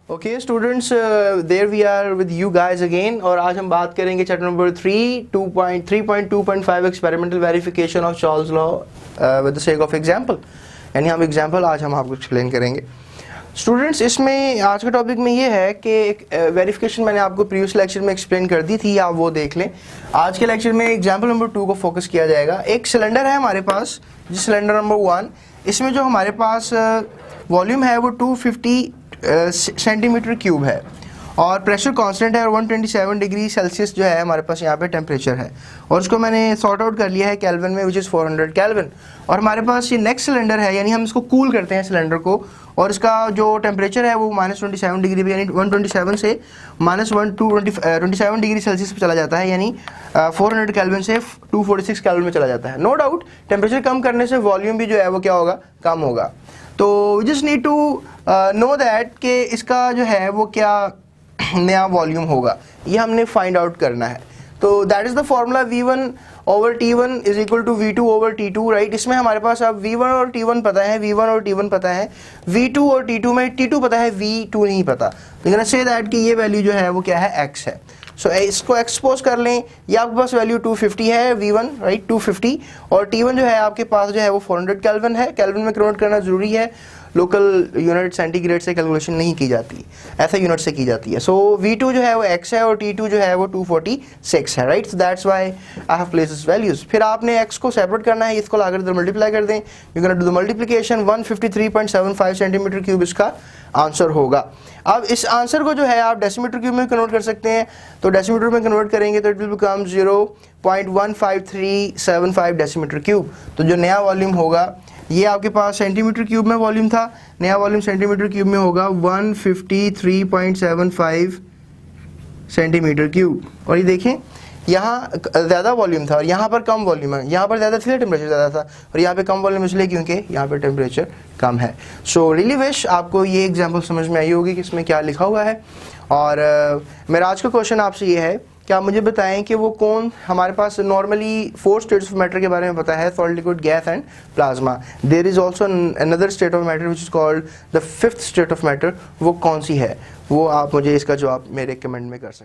Okay students, there we are with you guys again. और आज हम बात करेंगे chapter number 3.2.5 experimental verification of Charles law with the sake of example. यानी हम एग्जांपल आज हम आपको एक्सप्लेन करेंगे। स्टूडेंट्स, इसमें आज के टॉपिक में ये है कि वेरिफिकेशन मैंने आपको प्रीवियस लेक्चर में एक्सप्लेन कर दी थी, आप वो देख लें। आज के लेक्चर में एग्जांपल नंबर 2 को फोकस किया जाएगा। एक सिलेंडर है हमारे पास, जिस सिलेंडर नंबर 1, इसमें जो हमारे पास वॉल्यूम है वो 250 सेंटीमीटर क्यूब है और प्रेशर कांस्टेंट है और 127 डिग्री सेल्सियस जो है हमारे पास यहाँ पे टेम्परेचर है। और उसको मैंने सॉर्ट आउट कर लिया है केल्विन में, विच इज़ 400 केल्विन। और हमारे पास ये नेक्स्ट सिलेंडर है, यानी हम इसको कूल करते हैं सिलेंडर को, और इसका जो टेम्परेचर है वो -27 डिग्री पे, यानी 127 से -127 डिग्री सेल्सियस पे चला जाता है, यानी 400 केल्विन से 246 केल्विन में चला जाता है। नो डाउट टेम्परेचर कम करने से वॉल्यूम भी जो है वो क्या होगा, कम होगा। तो we just need to know that कि इसका जो है वो क्या नया वॉल्यूम होगा, ये हमने फाइंड आउट करना है। तो that is the formula V1/T1 is equal to V2/T2, right. इसमें हमारे पास अब V1 और T1 पता है, V1 और T1 पता है, V2 और T2 में T2 पता है, V2 नहीं पता। लेकिन से दैट कि ये वैल्यू जो है वो क्या है, x है। सो इसको एक्सपोज कर लें, ये आपके पास वैल्यू 250 है V1, राइट, 250, और T1 जो है आपके पास जो है वो 400 केल्विन है। केल्विन में कन्वर्ट करना जरूरी है, लोकल यूनिट सेंटीग्रेड से कैलकुलेशन नहीं की जाती, ऐसे यूनिट से की जाती है। सो V2 जो है वो x है और T2 जो है वो 246 है, right. So that's why I have placed this values. फिर आपने x को सेपरेट करना है, इसको लाकर इधर मल्टीप्लाई कर दें, you can do the multiplication. 153.75 centimetre cube इसका आंसर होगा। अब इस आंसर को जो है आप डेसीमीटर क्यूब में कन्वर्ट कर सकते हैं, तो डेसीमीटर में कन्वर्ट करेंगे तो it will become 0.15375 decimetre cube. तो जो नया वॉल्यूम होगा, ये आपके पास सेंटीमीटर क्यूब में वॉल्यूम था, नया वॉल्यूम सेंटीमीटर क्यूब में होगा 153.75 सेंटीमीटर क्यूब। और ये देखें, यहाँ ज़्यादा वॉल्यूम था और यहाँ पर कम वॉल्यूम है, यहाँ पर ज़्यादा थी, टेम्परेचर ज़्यादा था, और यहाँ पे कम वॉल्यूम इसलिए क्योंकि यहाँ पे टेम्परेचर कम है। सो रियली विश आपको ये एग्जांपल समझ में आई होगी कि इसमें क्या लिखा हुआ है। और मेरा आज का क्वेश्चन आपसे ये है कि आप मुझे बताएं कि वो कौन, हमारे पास नॉर्मली 4 स्टेट्स ऑफ मैटर के बारे में पता है, solid, liquid, gas and plasma. There is also another state of matter which is called the 5th state of matter. वो कौन सी है, वो आप मुझे इसका जवाब मेरे कमेंट में कर सकते हैं।